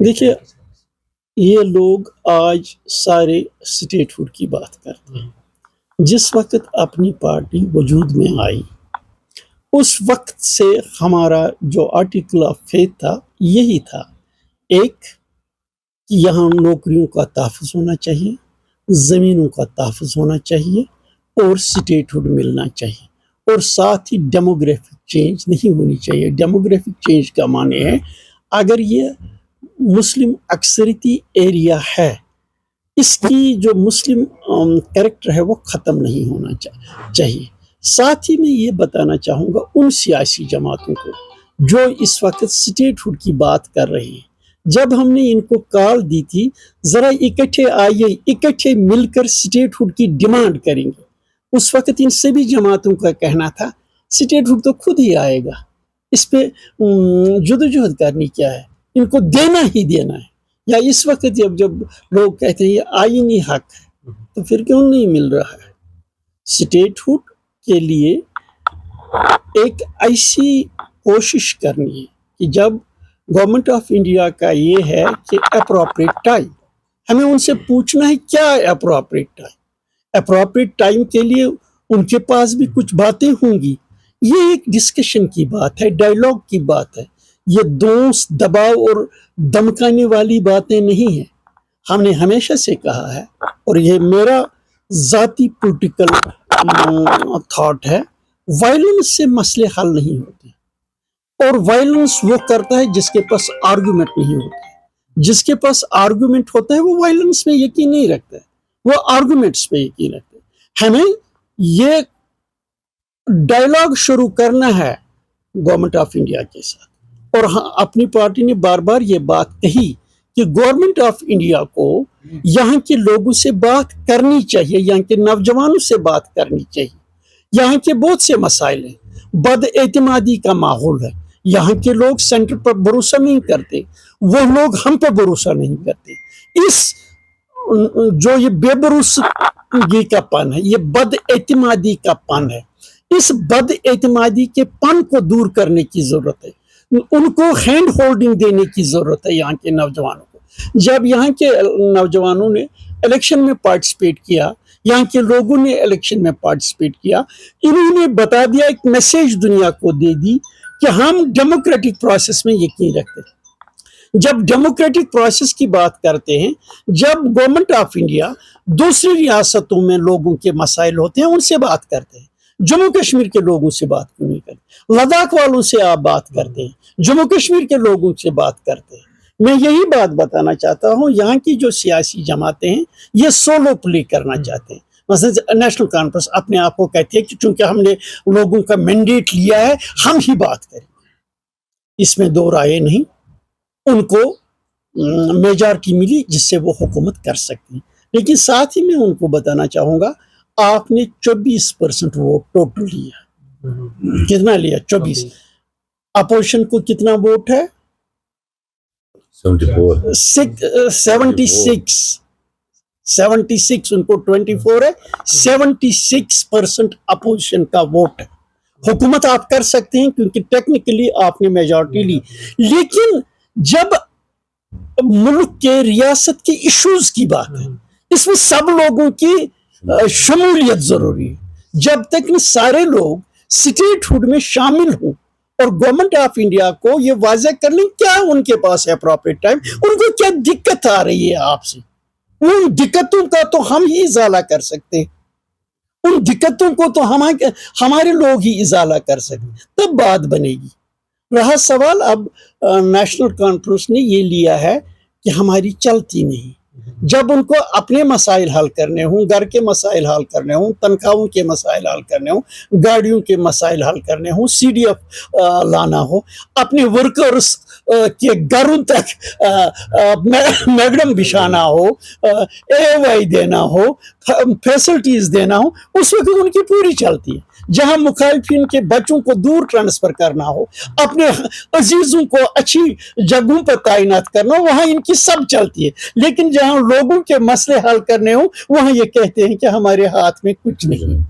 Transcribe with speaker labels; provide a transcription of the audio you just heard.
Speaker 1: دیکھیے یہ لوگ آج سارے سٹیٹ ہوڈ کی بات کرتے ہیں. جس وقت اپنی پارٹی وجود میں آئی اس وقت سے ہمارا جو آرٹیکل آف فیتھ تھا یہی تھا، ایک کہ یہاں نوکریوں کا تحفظ ہونا چاہیے، زمینوں کا تحفظ ہونا چاہیے اور سٹیٹ ہوڈ ملنا چاہیے، اور ساتھ ہی ڈیموگرافک چینج نہیں ہونی چاہیے. ڈیموگرافک چینج کا معنی ہے اگر یہ مسلم اکثریتی ایریا ہے اس کی جو مسلم کریکٹر ہے وہ ختم نہیں ہونا چاہیے. ساتھ ہی میں یہ بتانا چاہوں گا ان سیاسی جماعتوں کو جو اس وقت سٹیٹ ہوڈ کی بات کر رہے ہیں، جب ہم نے ان کو کال دی تھی ذرا اکٹھے آئیے، اکٹھے مل کر سٹیٹ ہوڈ کی ڈیمانڈ کریں گے، اس وقت ان سبھی جماعتوں کا کہنا تھا سٹیٹ ہوڈ تو خود ہی آئے گا، اس پہ جدوجہد کرنی کیا ہے، ان کو دینا ہی دینا ہے. یا اس وقت جب لوگ کہتے ہیں یہ آئینی حق ہے تو پھر کیوں نہیں مل رہا ہے؟ سٹیٹ ہوڈ کے لیے ایک ایسی کوشش کرنی ہے کہ جب گورنمنٹ آف انڈیا کا یہ ہے کہ اپروپریٹ ٹائم، ہمیں ان سے پوچھنا ہے کیا ہے اپروپریٹ ٹائم. اپروپریٹ ٹائم کے لیے ان کے پاس بھی کچھ باتیں ہوں گی. یہ ایک ڈسکشن کی بات ہے، ڈائیلاگ کی بات ہے، یہ دوست دباؤ اور دمکانے والی باتیں نہیں ہیں. ہم نے ہمیشہ سے کہا ہے اور یہ میرا ذاتی پولیٹیکل تھاٹ ہے، وائلنس سے مسئلے حل نہیں ہوتے، اور وائلنس وہ کرتا ہے جس کے پاس آرگومنٹ نہیں ہوتا. جس کے پاس آرگومنٹ ہوتا ہے وہ وائلنس میں یقین نہیں رکھتا ہے، وہ آرگومنٹس پہ یقین رکھتا ہے. ہمیں یہ ڈائیلاگ شروع کرنا ہے گورنمنٹ آف انڈیا کے ساتھ، اور اپنی پارٹی نے بار بار یہ بات کہی کہ گورنمنٹ آف انڈیا کو یہاں کے لوگوں سے بات کرنی چاہیے، یہاں کے نوجوانوں سے بات کرنی چاہیے. یہاں کے بہت سے مسائل ہیں، بد اعتمادی کا ماحول ہے، یہاں کے لوگ سینٹر پر بھروسہ نہیں کرتے، وہ لوگ ہم پہ بھروسہ نہیں کرتے. اس جو یہ بے بھروسگی کا پن ہے، یہ بد اعتمادی کا پن ہے، اس بد اعتمادی کے پن کو دور کرنے کی ضرورت ہے. ان کو ہینڈ ہولڈنگ دینے کی ضرورت ہے یہاں کے نوجوانوں کو. جب یہاں کے نوجوانوں نے الیکشن میں پارٹیسپیٹ کیا، یہاں کے لوگوں نے الیکشن میں پارٹیسپیٹ کیا، انہوں نے بتا دیا، ایک میسیج دنیا کو دے دی کہ ہم ڈیموکریٹک پروسیس میں یقین رکھتے ہیں. جب ڈیموکریٹک پروسیس کی بات کرتے ہیں، جب گورنمنٹ آف انڈیا دوسری ریاستوں میں لوگوں کے مسائل ہوتے ہیں ان سے بات کرتے ہیں، جموں کشمیر کے لوگوں سے بات کیوں نہیں کرتے؟ لداخ والوں سے آپ بات کرتے ہیں، جموں کشمیر کے لوگوں سے بات کرتے ہیں. میں یہی بات بتانا چاہتا ہوں، یہاں کی جو سیاسی جماعتیں ہیں یہ سولو پلے کرنا چاہتے ہیں. مثلا نیشنل کانفرنس اپنے آپ کو کہتی ہے کہ چونکہ ہم نے لوگوں کا مینڈیٹ لیا ہے ہم ہی بات کریں. اس میں دو رائے نہیں، ان کو میجارٹی ملی جس سے وہ حکومت کر سکتی ہیں. لیکن ساتھ ہی میں ان کو بتانا چاہوں گا آپ نے 24% ووٹ ٹوٹل لیا. کتنا لیا؟ 24. اپوزیشن کو کتنا ووٹ ہے؟ 76. ان کو 24 ہے، 76% اپوزیشن کا ووٹ ہے. حکومت آپ کر سکتے ہیں کیونکہ ٹیکنیکلی آپ نے میجارٹی لی. لیکن جب ملک کے ریاست کے ایشوز کی بات ہے اس میں سب لوگوں کی شمولیت ضروری ہے. جب تک سارے لوگ سٹیٹ ہوڈ میں شامل ہوں اور گورنمنٹ آف انڈیا کو یہ واضح کر لیں کیا ان کے پاس ہے اپروپریٹ ٹائم، ان کو کیا دقت آ رہی ہے آپ سے، ان دقتوں کا تو ہم ہی ازالہ کر سکتے ہیں، ان دقتوں کو تو ہمارے لوگ ہی ازالہ کر سکتے ہیں، تب بات بنے گی. رہا سوال اب نیشنل کانفرنس نے یہ لیا ہے کہ ہماری چلتی نہیں. جب ان کو اپنے مسائل حل کرنے ہوں، گھر کے مسائل حل کرنے ہوں، تنخواہوں کے مسائل حل کرنے ہوں، گاڑیوں کے مسائل حل کرنے ہوں، سی ڈی ایف لانا ہو، اپنے ورکرز کے گھروں تک میگڈم بچھانا ہو، اے وائی دینا ہو، فیسلٹیز دینا ہو، اس وقت ان کی پوری چلتی ہے. جہاں مخالفین کے بچوں کو دور ٹرانسفر کرنا ہو، اپنے عزیزوں کو اچھی جگہوں پر تعینات کرنا ہو، وہاں ان کی سب چلتی ہے. لیکن جہاں لوگوں کے مسئلے حل کرنے ہوں وہاں یہ کہتے ہیں کہ ہمارے ہاتھ میں کچھ نہیں.